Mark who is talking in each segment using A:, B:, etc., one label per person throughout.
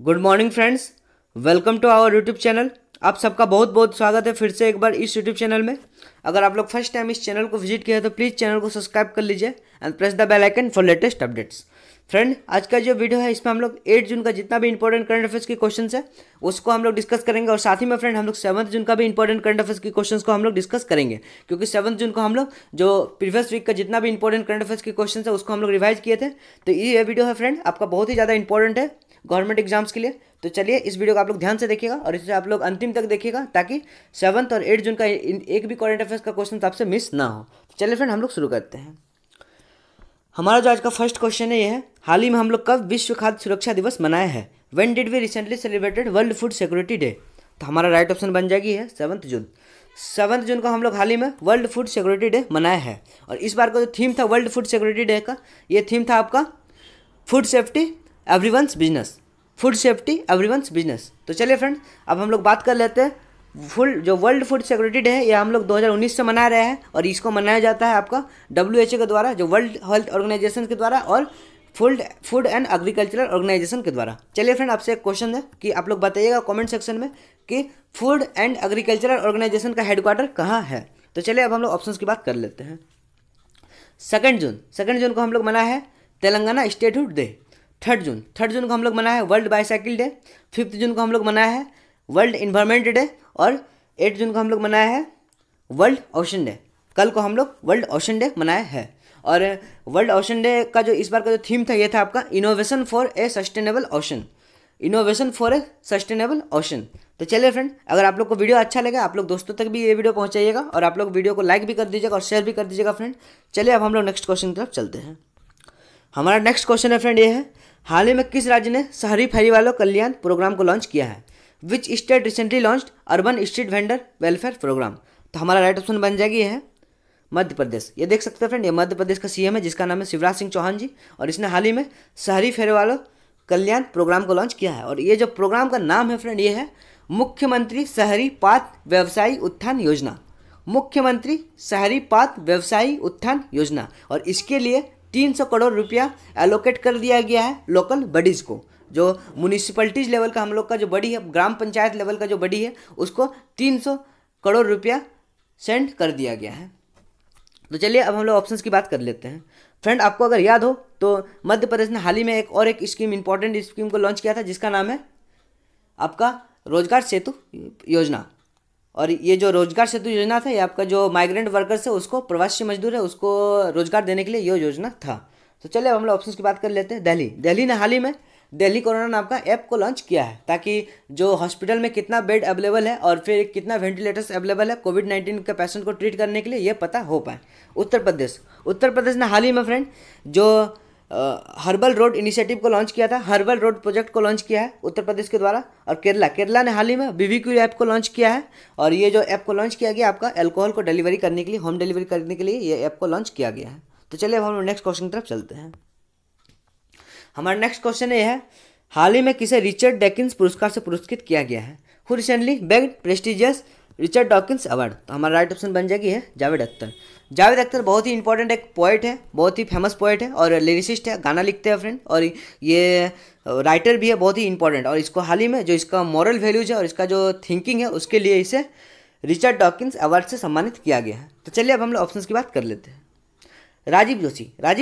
A: Good morning friends, welcome to our YouTube channel. आप सबका बहुत बहुत स्वागत है फिर से एक बार इस यूट्यूब चैनल में। अगर आप लोग फर्स्ट टाइम इस चैनल को विजिट किया है तो प्लीज़ चैनल को सब्सक्राइब कर लीजिए and press the bell icon for latest updates. Friend, आज का जो वीडियो है इसमें हम लोग 8 जून का जितना भी इंपॉर्टेंट करंट अफेयर्स के क्वेश्चन है उसको हम लोग डिस्कस करेंगे और साथ ही में फ्रेंड हम लोग 7 जून का भी इंपॉर्टेंट करंट अफेयर्स के क्वेश्चन को हम लोग डिस्कस करेंगे, क्योंकि 7 जून को हम लोग जो प्रीवियस वीक का जितना भी इंपॉर्टेंट करंट अफेयर्स के क्वेश्चन है उसको हम लोग रिवाइज किए थे। तो ये वीडियो है फ्रेंड आपका बहुत ही ज़्यादा इंपॉर्टेंट है गवर्नमेंट एग्जाम्स के लिए। तो चलिए इस वीडियो को आप लोग ध्यान से देखिएगा और इसे आप लोग अंतिम तक देखिएगा ताकि 7 और 8 जून का एक भी करंट अफेयर्स का क्वेश्चन आपसे मिस ना हो। तो चलिए फ्रेंड हम लोग शुरू करते हैं। हमारा जो आज का फर्स्ट क्वेश्चन है ये है, हाल ही में हम लोग कब विश्व खाद्य सुरक्षा दिवस मनाया है? When did we recently celebrated world food security day? तो हमारा राइट ऑप्शन बन जाएगी है 7 जून। 7 जून को हम लोग हाल ही में वर्ल्ड फूड सिक्योरिटी डे मनाया है और इस बार का जो थीम था वर्ल्ड फूड सिक्योरिटी डे का, ये थीम था आपका food safety everyone's business. Food safety everyone's business. तो चलिए फ्रेंड अब हम लोग बात कर लेते हैं। जो वर्ल्ड फूड सिक्योरिटी डे है ये हम लोग 2019 से मना रहे हैं और इसको मनाया जाता है आपका WHO के द्वारा, जो वर्ल्ड हेल्थ ऑर्गेनाइजेशन के द्वारा और फूड एंड एग्रीकल्चरल ऑर्गेनाइजेशन के द्वारा। चलिए फ्रेंड आपसे एक क्वेश्चन है कि आप लोग बताइएगा कमेंट सेक्शन में कि फूड एंड एग्रीकल्चरल ऑर्गेनाइजेशन का हेडक्वार्टर कहाँ है। तो चलिए अब हम लोग ऑप्शन की बात कर लेते हैं। 2 जून को हम लोग मना है तेलंगाना स्टेटहुड डे। 3 जून को हम लोग मनाया है वर्ल्ड बाईसाइकिल डे। 5 जून को हम लोग मनाया है वर्ल्ड इन्वायरमेंट डे और 8 जून को हम लोग मनाया है वर्ल्ड ओशन डे। कल को हम लोग वर्ल्ड ओशन डे मनाया है और वर्ल्ड ओशन डे का जो इस बार का जो थीम था ये था आपका innovation for a sustainable ocean. Innovation for a sustainable ocean. तो चलिए फ्रेंड अगर आप लोग को वीडियो अच्छा लगे आप लोग दोस्तों तक भी ये वीडियो पहुंचाइएगा और आप लोग वीडियो को लाइक भी कर दीजिएगा और शेयर भी कर दीजिएगा फ्रेंड। चलिए अब हम लोग नेक्स्ट क्वेश्चन की तरफ चलते हैं। हमारा नेक्स्ट क्वेश्चन है फ्रेंड ये है, हाल ही में किस राज्य ने शहरी फेरी वालों कल्याण प्रोग्राम को लॉन्च किया है? Which state recently launched urban street vendor welfare program? तो हमारा राइट ऑप्शन बन जाएगी है मध्य प्रदेश। ये देख सकते हैं फ्रेंड, ये मध्य प्रदेश का CM है जिसका नाम है शिवराज सिंह चौहान जी और इसने हाल ही में शहरी फेरी वालों कल्याण प्रोग्राम को लॉन्च किया है और ये जो प्रोग्राम का नाम है फ्रेंड ये है मुख्यमंत्री शहरी पात व्यवसायी उत्थान योजना। मुख्यमंत्री शहरी पात व्यवसायी उत्थान योजना और इसके लिए 300 करोड़ रुपया एलोकेट कर दिया गया है लोकल बडीज़ को। जो म्यूनिसिपलिटीज लेवल का हम लोग का जो बड़ी है, ग्राम पंचायत लेवल का जो बड़ी है, उसको 300 करोड़ रुपया सेंड कर दिया गया है। तो चलिए अब हम लोग ऑप्शंस की बात कर लेते हैं। फ्रेंड आपको अगर याद हो तो मध्य प्रदेश ने हाल ही में एक स्कीम इंपॉर्टेंट स्कीम को लॉन्च किया था जिसका नाम है आपका रोजगार सेतु योजना। और ये जो रोजगार सेतु योजना था ये आपका जो माइग्रेंट वर्कर्स है उसको, प्रवासी मजदूर है उसको रोजगार देने के लिए ये योजना था। तो चलिए अब हम लोग ऑप्शंस की बात कर लेते हैं। दिल्ली ने हाल ही में दिल्ली कोरोना नाम का ऐप को लॉन्च किया है ताकि जो हॉस्पिटल में कितना बेड अवेलेबल है और फिर कितना वेंटिलेटर्स अवेलेबल है कोविड-19 के पेशेंट को ट्रीट करने के लिए ये पता हो पाए। उत्तर प्रदेश ने हाल ही में फ्रेंड जो हर्बल रोड इनिशिएटिव को लॉन्च किया था, हर्बल रोड प्रोजेक्ट को लॉन्च किया है उत्तर प्रदेश के द्वारा। और केरला ने हाल ही में BBQ ऐप को लॉन्च किया है और ये जो ऐप को लॉन्च किया गया आपका अल्कोहल को डिलीवरी करने के लिए, होम डिलीवरी करने के लिए ये ऐप को लॉन्च किया गया है। तो चलिए अब हम नेक्स्ट क्वेश्चन की तरफ चलते हैं। हमारा नेक्स्ट क्वेश्चन ये है, हाल ही में किसे रिचर्ड डॉकिंस पुरस्कार से पुरस्कृत किया गया है? Who recently bagged prestigious Richard Dawkins award? तो हमारा राइट ऑप्शन बन जाएगी है जावेद अख्तर। जावेद अख्तर बहुत ही इंपॉर्टेंट एक पोइट है, बहुत ही फेमस पोइट है और लिरिसिस्ट है, गाना लिखते हैं फ्रेंड और ये राइटर भी है बहुत ही इंपॉर्टेंट। और इसको हाल ही में जो इसका मॉरल वैल्यूज है और इसका जो थिंकिंग है उसके लिए इसे रिचर्ड डॉकिंस अवार्ड से सम्मानित किया गया है। तो चलिए अब हम लोग ऑप्शन की बात कर लेते हैं। राजीव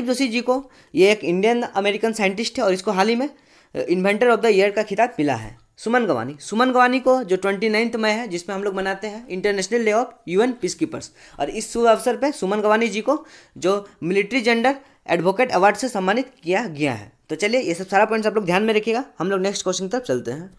A: जोशी जी को ये एक इंडियन अमेरिकन साइंटिस्ट है और इसको हाल ही में इन्वेंटर ऑफ द ईयर का खिताब मिला है। सुमन गवानी को जो 29 मई है जिसमें हम लोग मनाते हैं international day of UN peace keepers और इस शुभ अवसर पे सुमन गवानी जी को जो मिलिट्री जेंडर एडवोकेट अवार्ड से सम्मानित किया गया है। तो चलिए ये सब सारा पॉइंट्स आप लोग ध्यान में रखिएगा। हम लोग नेक्स्ट क्वेश्चन की तरफ चलते हैं।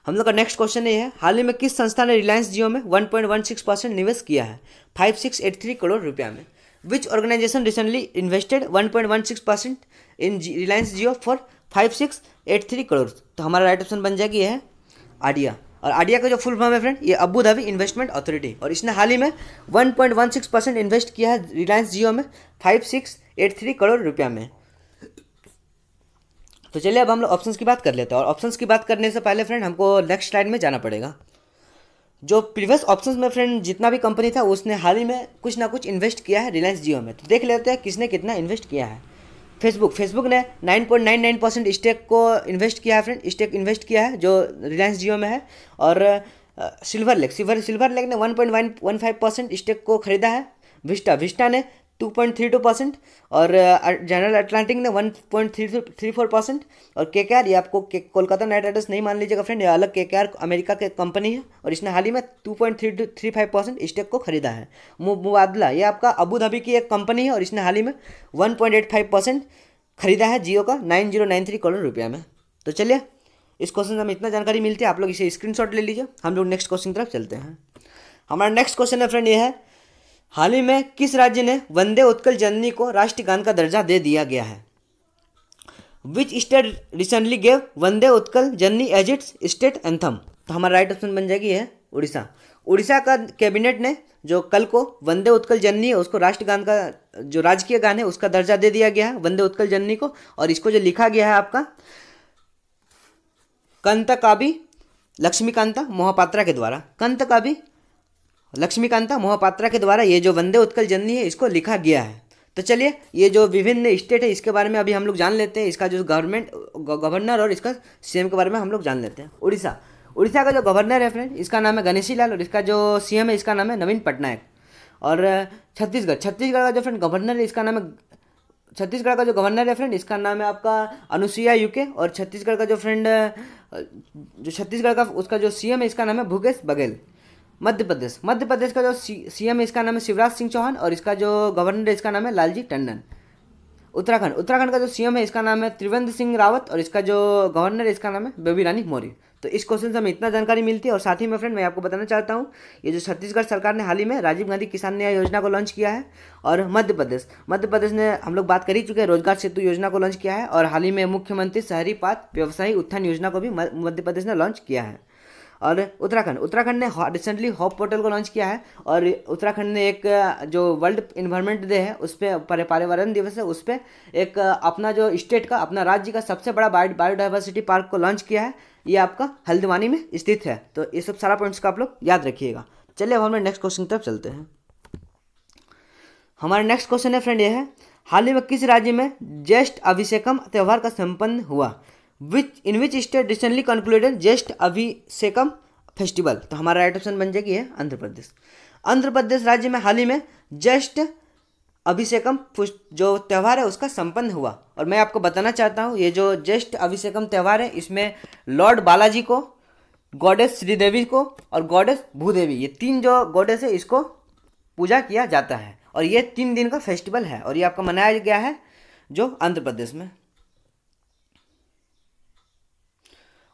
A: हम लोग का नेक्स्ट क्वेश्चन ये है, हाल ही में किस संस्था ने रिलायंस जियो में 1.16% निवेश किया है 5683 करोड़ रुपया में? Which organization recently invested 1.16% in Reliance Jio for 5683 crore? तो हमारा राइट ऑप्शन बन जाएगी है आडिया। और आडिया का जो फुल फॉर्म है फ्रेंड ये अबू धाबी इन्वेस्टमेंट अथॉरिटी और इसने हाल ही में 1.16% इन्वेस्ट किया है रिलायंस जियो में 5683 करोड़ रुपया में। तो चलिए अब हम लोग ऑप्शंस की बात कर लेते हैं और ऑप्शंस की बात करने से पहले फ्रेंड हमको नेक्स्ट स्लाइड में जाना पड़ेगा। जो प्रीवियस ऑप्शंस में फ्रेंड जितना भी कंपनी था उसने हाल ही में कुछ ना कुछ इन्वेस्ट किया है रिलायंस जियो में। तो देख लेते हैं किसने कितना इन्वेस्ट किया है। फेसबुक ने 9.99% स्टेक को इन्वेस्ट किया है फ्रेंड, स्टेक इन्वेस्ट किया है जो रिलायंस जियो में है। और सिल्वर लेक ने 1.15% स्टेक को खरीदा है। विस्टा ने 2.32% और जनरल अटलांटिक ने 1.34%। और केकेआर, ये आपको कोलकाता नाइट राइडर्स नहीं मान लीजिएगा फ्रेंड, ये अलग केकेआर अमेरिका के कंपनी है और इसने हाल ही में 2.35% स्टेक को खरीदा है। मुबादला, ये आपका अबू धाबी की एक कंपनी है और इसने हाल ही में 1.85% खरीदा है जियो का 9093 करोड़ रुपया में। तो चलिए, इस क्वेश्चन से हमें इतना जानकारी मिलती है, आप लोग इसे स्क्रीनशॉट ले लीजिए। हम लोग नेक्स्ट क्वेश्चन की तरफ चलते हैं। हमारा नेक्स्ट क्वेश्चन है फ्रेंड ये है, हाल ही में किस राज्य ने वंदे उत्कल जननी को राष्ट्रगान का दर्जा दे दिया गया है? Which state recently gave Vande Utkal Janani as its state anthem? तो हमारा राइट ऑप्शन बन जाएगी है उड़ीसा का कैबिनेट ने जो कल को वंदे उत्कल जननी है उसको राष्ट्रगान का जो राजकीय गान है उसका दर्जा दे दिया गया है वंदे उत्कल जननी को। और इसको जो लिखा गया है आपका कंतकाबी लक्ष्मीकांता मोहपात्रा के द्वारा ये जो वंदे उत्कल जननी है इसको लिखा गया है। तो चलिए, ये जो विभिन्न स्टेट है इसके बारे में अभी हम लोग जान लेते हैं, इसका जो गवर्नर और इसका सीएम के बारे में हम लोग जान लेते हैं। उड़ीसा का जो गवर्नर है फ्रेंड इसका नाम है गणेशी लाल और इसका जो सीएम है इसका नाम है नवीन पटनायक। और छत्तीसगढ़ का जो फ्रेंड गवर्नर है इसका नाम है इसका नाम है आपका अनुसुईया उइके। और छत्तीसगढ़ का जो फ्रेंड जो छत्तीसगढ़ का उसका जो सीएम है इसका नाम है भूपेश बघेल। मध्य प्रदेश का जो सीएम है इसका नाम है शिवराज सिंह चौहान और इसका जो गवर्नर है इसका नाम है लालजी टंडन। उत्तराखंड का जो सीएम है इसका नाम है त्रिवेंद्र सिंह रावत और इसका जो गवर्नर है इसका नाम है बेबी रानी मौर्य। तो इस क्वेश्चन से हमें इतना जानकारी मिलती है। और साथ ही में फ्रेंड मैं आपको बताना चाहता हूँ, ये जो छत्तीसगढ़ सरकार ने हाल ही में राजीव गांधी किसान न्याय योजना को लॉन्च किया है। और मध्य प्रदेश ने हम लोग बात कर ही चुके हैं, रोजगार सेतु योजना को लॉन्च किया है। और हाल ही में मुख्यमंत्री शहरी पात व्यवसायी उत्थान योजना को भी मध्य प्रदेश ने लॉन्च किया है। और उत्तराखंड ने रिसेंटली हॉप पोर्टल को लॉन्च किया है। और उत्तराखंड ने एक जो वर्ल्ड इन्वायरमेंट डे है उस पर पर्यावरण दिवस है उस पर एक अपना जो स्टेट का अपना राज्य का सबसे बड़ा बायोडाइवर्सिटी पार्क को लॉन्च किया है। ये आपका हल्द्वानी में स्थित है। तो ये सब सारा पॉइंट्स का आप लोग याद रखिएगा। चलिए अब हम नेक्स्ट क्वेश्चन की तरफ चलते हैं। हमारा नेक्स्ट क्वेश्चन है फ्रेंड ये है, हाल ही में किस राज्य में ज्येष्ठ अभिषेकम त्यौहार का संपन्न हुआ? इन विच स्टेट रिसेंटली कंक्लूडेड ज्येष्ठ अभिषेकम फेस्टिवल? तो हमारा राइट ऑप्शन बन जाएगी है आंध्र प्रदेश राज्य में हाल ही में ज्येष्ठ अभिषेकम जो त्यौहार है उसका संपन्न हुआ। और मैं आपको बताना चाहता हूँ, ये जो ज्येष्ठ अभिषेकम त्यौहार है इसमें लॉर्ड बालाजी को, गॉडेस श्रीदेवी को और गॉडेस भूदेवी, ये तीन जो गॉडेस है इसको पूजा किया जाता है। और ये 3 दिन का फेस्टिवल है और ये आपका मनाया गया है जो आंध्र प्रदेश में।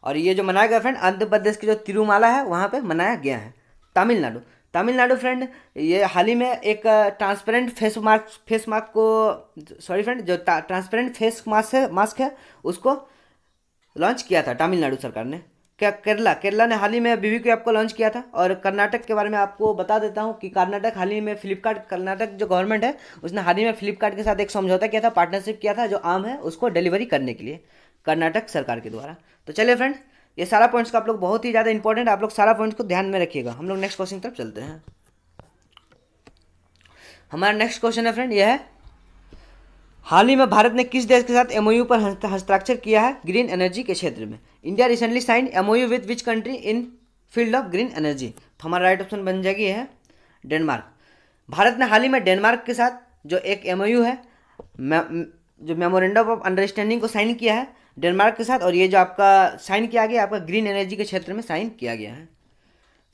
A: और ये जो मनाया गया फ्रेंड आंध्र प्रदेश की जो तिरुमाला है वहाँ पे मनाया गया है। तमिलनाडु फ्रेंड, ये हाल ही में एक ट्रांसपेरेंट फेस मास्क है उसको लॉन्च किया था तमिलनाडु सरकार ने। केरला ने हाल ही में बीबीक्यू ऐप को लॉन्च किया था। और कर्नाटक के बारे में आपको बता देता हूँ कि कर्नाटक हाल ही में कर्नाटक जो गवर्नमेंट है उसने हाल ही में फ्लिपकार्ट के साथ एक समझौता किया था, पार्टनरशिप किया था जो आम है उसको डिलीवरी करने के लिए कर्नाटक सरकार के द्वारा। तो चलिए फ्रेंड, ये सारा पॉइंट्स का आप लोग बहुत ही ज़्यादा इंपॉर्टेंट, आप लोग सारा पॉइंट्स को ध्यान में रखिएगा। हम लोग नेक्स्ट क्वेश्चन की तरफ चलते हैं। हमारा नेक्स्ट क्वेश्चन है फ्रेंड यह है, हाल ही में भारत ने किस देश के साथ एमओयू पर हस्ताक्षर किया है ग्रीन एनर्जी के क्षेत्र में? India recently signed MOU with which country in field of green energy? तो हमारा राइट ऑप्शन बन जाएगी है डेनमार्क। भारत ने हाल ही में डेनमार्क के साथ जो एक एमओयू है, जो मेमोरेंडम ऑफ अंडरस्टैंडिंग को साइन किया है डेनमार्क के साथ, और ये जो आपका साइन किया गया आपका ग्रीन एनर्जी के क्षेत्र में साइन किया गया है।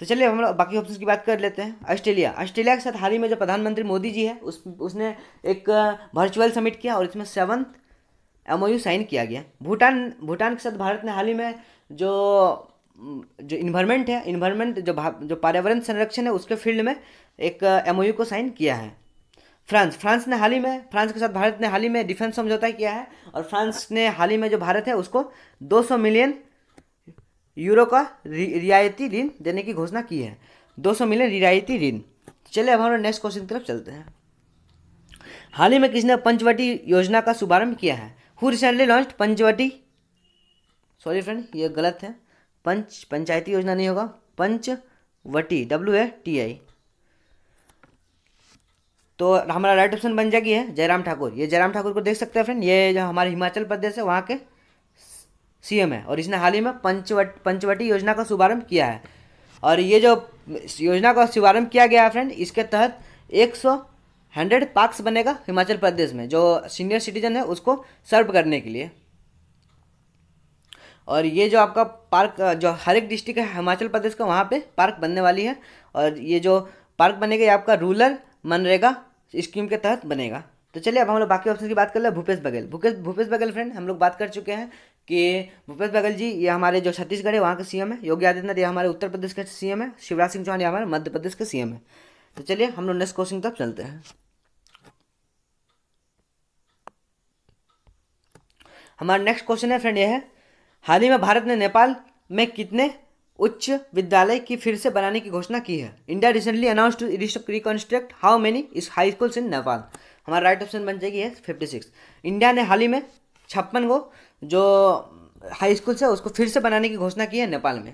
A: तो चलिए हम लोग बाकी ऑप्शंस की बात कर लेते हैं। ऑस्ट्रेलिया के साथ हाल ही में जो प्रधानमंत्री मोदी जी है उसने एक वर्चुअल समिट किया और इसमें 7th एमओयू साइन किया गया। भूटान के साथ भारत ने हाल ही में जो इन्वायरमेंट जो पर्यावरण संरक्षण है उसके फील्ड में एक एमओयू को साइन किया है। फ्रांस के साथ भारत ने हाल ही में डिफेंस समझौता किया है और फ्रांस ने हाल ही में जो भारत है उसको 200 मिलियन यूरो का रियायती ऋण देने की घोषणा की है। 200 मिलियन रियायती ऋण। चलिए अब हम नेक्स्ट क्वेश्चन की तरफ चलते हैं। हाल ही में किसने पंचवटी योजना का शुभारंभ किया है? Who recently launched Panchavati, sorry friend ये गलत है, पंचायती योजना नहीं होगा, पंचवटी WATI। तो हमारा राइट ऑप्शन बन जाएगी है जयराम ठाकुर। ये जयराम ठाकुर को देख सकते हैं फ्रेंड, ये जो हमारे हिमाचल प्रदेश है वहाँ के सीएम है और इसने हाल ही में पंचवटी योजना का शुभारंभ किया है। और ये जो योजना का शुभारंभ किया गया है फ्रेंड, इसके तहत 100 पार्क्स बनेगा हिमाचल प्रदेश में, जो सीनियर सिटीजन है उसको सर्व करने के लिए। और ये जो आपका पार्क जो हर एक डिस्ट्रिक्ट है हिमाचल प्रदेश का, वहाँ पे पार्क बनने वाली है। और ये जो पार्क बनेगा ये आपका रूरल मनरेगा स्कीम के तहत बनेगा। तो चलिए अब हम लोग बाकी ऑप्शन की बात कर ले। भूपेश बघेल, भूपेश बघेल फ्रेंड हम लोग बात कर चुके हैं कि भूपेश बघेल जी ये हमारे जो छत्तीसगढ़ है वहाँ के सीएम है। योगी आदित्यनाथ ये हमारे उत्तर प्रदेश के सीएम है। शिवराज सिंह चौहान ये हमारे मध्य प्रदेश के सीएम है। तो चलिए हम लोग नेक्स्ट क्वेश्चन तक चलते हैं। हमारा नेक्स्ट क्वेश्चन है फ्रेंड ये है, हाल ही में भारत ने नेपाल में कितने उच्च विद्यालय की फिर से बनाने की घोषणा की है? India recently announce to reconstruct how many is high schools in Nepal. हमारा राइट ऑप्शन बन जाएगी है 56। इंडिया ने हाल ही में 56 गो जो हाई स्कूल्स है उसको फिर से बनाने की घोषणा की है नेपाल में।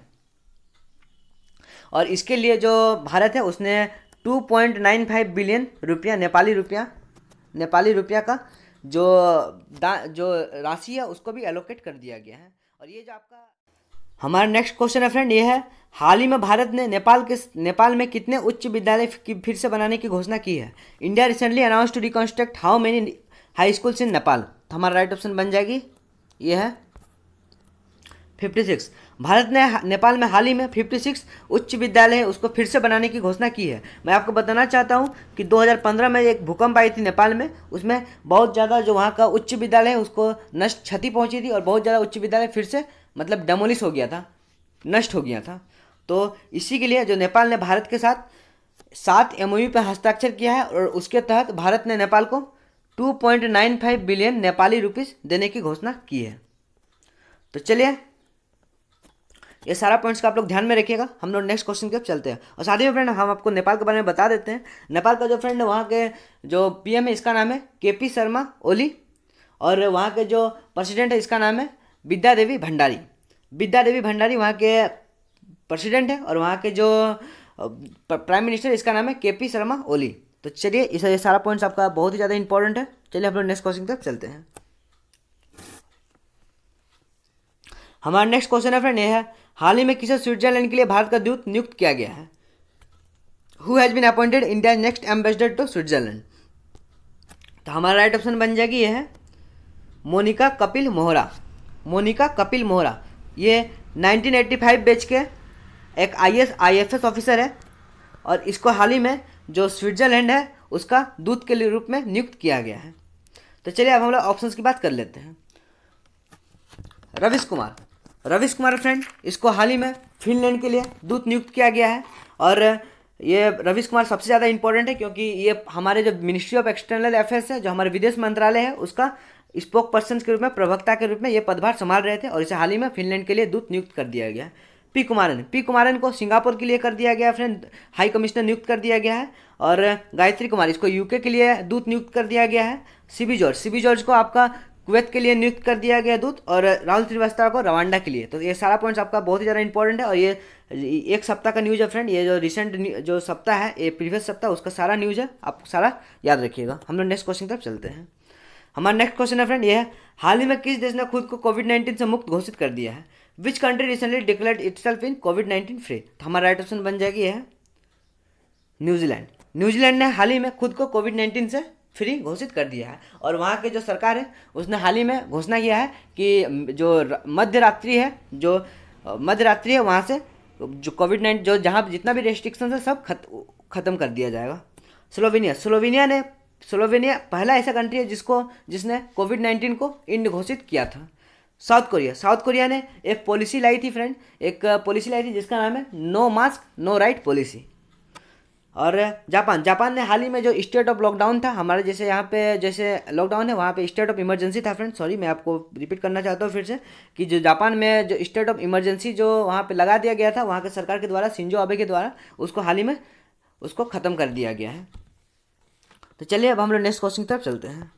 A: और इसके लिए जो भारत है उसने 2.95 बिलियन रुपया नेपाली रुपया का जो राशि है उसको भी एलोकेट कर दिया गया है। और ये जो आपका हमारा नेक्स्ट क्वेश्चन है फ्रेंड ये है, हाल ही में भारत ने नेपाल में कितने उच्च विद्यालय की फिर से बनाने की घोषणा की है? India recently announce to reconstruct how many high schools in Nepal. तो हमारा राइट ऑप्शन बन जाएगी ये है 56। भारत ने नेपाल में हाल ही में 56 उच्च विद्यालय है उसको फिर से बनाने की घोषणा की है। मैं आपको बताना चाहता हूं कि 2015 में एक भूकंप आई थी नेपाल में, उसमें बहुत ज़्यादा जो वहाँ का उच्च विद्यालय है उसको क्षति पहुंची थी और बहुत ज़्यादा उच्च विद्यालय फिर से मतलब डेमोलिश हो गया था, नष्ट हो गया था। तो इसी के लिए जो नेपाल ने भारत के साथ 7 MOU पर हस्ताक्षर किया है और उसके तहत भारत ने नेपाल को 2.95 बिलियन नेपाली रुपीस देने की घोषणा की है। तो चलिए ये सारा पॉइंट्स का आप लोग ध्यान में रखिएगा। हम लोग नेक्स्ट क्वेश्चन की तरफ चलते हैं। और साथ ही में फ्रेंड हम आपको नेपाल के बारे में बता देते हैं। नेपाल का जो फ्रेंड है वहाँ के जो PM है इसका नाम है KP शर्मा ओली और वहाँ के जो प्रेसिडेंट है इसका नाम है विद्या देवी भंडारी वहाँ के प्रेसिडेंट है। और वहाँ के जो प्राइम मिनिस्टर इसका नाम है KP शर्मा ओली। तो चलिए ये सारा पॉइंट्स आपका बहुत ही ज़्यादा इंपॉर्टेंट है। चलिए हम लोग नेक्स्ट क्वेश्चन की तरफ चलते हैं। हमारा नेक्स्ट क्वेश्चन है फ्रेंड ये है, हाल ही में किसे स्विट्जरलैंड के लिए भारत का दूत नियुक्त किया गया है? Who has been appointed India next ambassador to Switzerland. तो हमारा राइट ऑप्शन बन जाएगी ये है मोनिका कपिल मोहरा। ये 1985 बैच के एक IFS ऑफिसर है और इसको हाल ही में जो स्विट्जरलैंड है उसका दूत के रूप में नियुक्त किया गया है। तो चलिए अब हम लोग ऑप्शंस की बात कर लेते हैं। रविश कुमार फ्रेंड इसको हाल ही में फिनलैंड के लिए दूत नियुक्त किया गया है। और ये रविश कुमार सबसे ज़्यादा इंपॉर्टेंट है क्योंकि ये हमारे जो मिनिस्ट्री ऑफ एक्सटर्नल अफेयर्स है, जो हमारे विदेश मंत्रालय है, उसका स्पोक पर्सन के रूप में, प्रवक्ता के रूप में ये पदभार संभाल रहे थे और इसे हाल ही में फिनलैंड के लिए दूत नियुक्त कर दिया गया है। पी कुमारन को सिंगापुर के लिए कर दिया गया फ्रेंड, हाई कमिश्नर नियुक्त कर दिया गया है। और गायत्री कुमार इसको UK के लिए दूत नियुक्त कर दिया गया है। सीबी जॉर्ज को आपका कुवैत के लिए नियुक्त कर दिया गया दूत और राहुल श्रीवास्तव को रवांडा के लिए। तो ये सारा पॉइंट्स आपका बहुत ही ज़्यादा इंपॉर्टेंट है और ये एक सप्ताह का न्यूज़ है फ्रेंड। ये जो रिसेंट जो सप्ताह है, ये प्रीवियस सप्ताह, उसका सारा न्यूज़ है, आप सारा याद रखिएगा। हम लोग नेक्स्ट क्वेश्चन तरफ चलते हैं। हमारा नेक्स्ट क्वेश्चन है फ्रेंड ये है, हाल ही में किस देश ने खुद को कोविड-19 से मुक्त घोषित कर दिया है? Which country recently declared itself in covid free. तो हमारा राइट ऑप्शन बन जाएगी है न्यूजीलैंड ने हाल ही में खुद को कोविड-19 से फ्री घोषित कर दिया है। और वहाँ के जो सरकार है उसने हाल ही में घोषणा किया है कि जो मध्य रात्रि है वहाँ से जो कोविड-19 जो जहाँ जितना भी रेस्ट्रिक्शन है सब खत्म कर दिया जाएगा। स्लोवेनिया पहला ऐसा कंट्री है जिसने कोविड-19 को इंड घोषित किया था। साउथ कोरिया ने एक पॉलिसी लाई थी फ्रेंड, जिसका नाम है no mask no right policy. और जापान ने हाल ही में जो स्टेट ऑफ लॉकडाउन था, हमारे जैसे यहाँ पे जैसे लॉकडाउन है वहाँ पे स्टेट ऑफ इमरजेंसी था फ्रेंड। सॉरी, मैं आपको रिपीट करना चाहता हूँ फिर से कि जो जापान में जो स्टेट ऑफ इमरजेंसी जो वहाँ पे लगा दिया गया था वहाँ के सरकार के द्वारा, शिंजो आबे के द्वारा, उसको हाल ही में उसको ख़त्म कर दिया गया है। तो चलिए अब हम लोग नेक्स्ट क्वेश्चन की तरफ चलते हैं।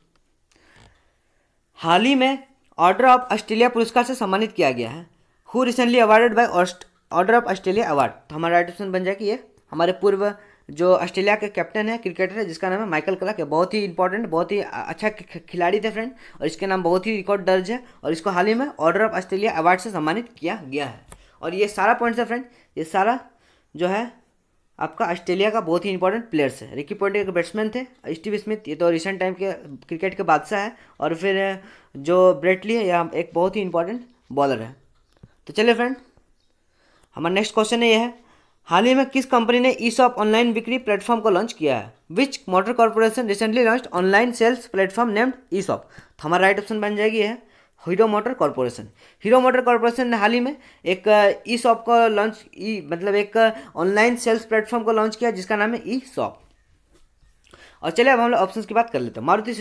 A: हाल ही में ऑर्डर ऑफ ऑस्ट्रेलिया पुरस्कार से सम्मानित किया गया है। Who recently awarded by order of Australia award. तो हमारा राइट ऑप्शन बन जाएगी ये हमारे पूर्व जो ऑस्ट्रेलिया के कैप्टन है, क्रिकेटर है, जिसका नाम है माइकल क्लार्क है। बहुत ही इंपॉर्टेंट, बहुत ही अच्छा खिलाड़ी थे फ्रेंड, और इसके नाम बहुत ही रिकॉर्ड दर्ज है, और इसको हाल ही में ऑर्डर ऑफ ऑस्ट्रेलिया अवार्ड से सम्मानित किया गया है। और ये सारा पॉइंट्स है फ्रेंड, ये सारा जो है आपका ऑस्ट्रेलिया का बहुत ही इंपॉर्टेंट प्लेयर्स है। रिकी पॉन्टिंग के बैट्समैन थे, स्टीव स्मिथ ये तो रिसेंट टाइम के क्रिकेट के बादशाह है, और फिर जो ब्रेटली है यह एक बहुत ही इंपॉर्टेंट बॉलर है। तो चलिए फ्रेंड, हमारा नेक्स्ट क्वेश्चन है ये है, हाल ही में किस कंपनी ने ईशॉप ऑनलाइन बिक्री प्लेटफॉर्म को लॉन्च किया है? Which motor corporation recently launch online sales platform named eShop? तो हमारा राइट ऑप्शन बन जाएगी है हीरो मोटर कॉर्पोरेशन। हीरो मोटर कॉर्पोरेशन ने हाल ही में एक ई शॉप को लॉन्च मतलब एक ऑनलाइन सेल्स प्लेटफॉर्म को लॉन्च किया जिसका नाम है ई शॉप। और चलिए अब हम लोग ऑप्शंस की बात कर लेते हैं। मारुति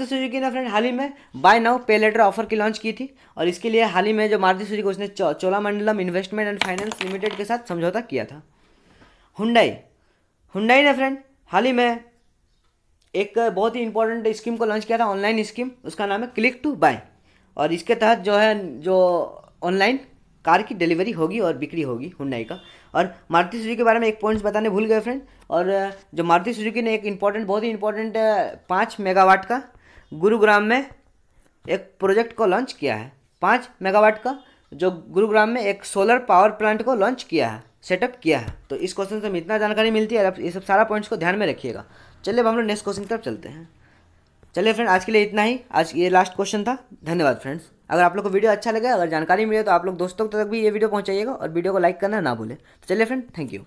A: सुजुकी ने फ्रेंड हाल ही में बाय नाउ पे लेटर ऑफर की लॉन्च की थी, और इसके लिए हाल ही में जो मारुति सुजुकी उसने Cholamandalam investment and finance limited के साथ समझौता किया था। हुंडई ने फ्रेंड हाल ही में एक बहुत ही इंपॉर्टेंट स्कीम को लॉन्च किया था, ऑनलाइन स्कीम, उसका नाम है क्लिक टू बाय, और इसके तहत जो ऑनलाइन कार की डिलीवरी होगी और बिक्री होगी हुंडई का। और मारुति सुजुकी के बारे में एक पॉइंट्स बताने भूल गए फ्रेंड, और जो मारुति सुजुकी ने एक इंपॉर्टेंट, बहुत ही इंपॉर्टेंट 5 मेगावाट का गुरुग्राम में एक प्रोजेक्ट को लॉन्च किया है। 5 मेगावाट का जो गुरुग्राम में एक सोलर पावर प्लांट को लॉन्च किया है, सेटअप किया है। तो इस क्वेश्चन से हमें इतना जानकारी मिलती है, ये सब सारा पॉइंट्स को ध्यान में रखिएगा। चलिए अब हम लोग नेक्स्ट क्वेश्चन की तरफ चलते हैं। चलिए फ्रेंड, आज के लिए इतना ही, आज ये लास्ट क्वेश्चन था। धन्यवाद फ्रेंड्स। अगर आप लोग को वीडियो अच्छा लगा, अगर जानकारी मिले तो आप लोग दोस्तों तक भी ये वीडियो पहुंचाइएगा, और वीडियो को लाइक करना ना भूलें। तो चलिए फ्रेंड, थैंक यू।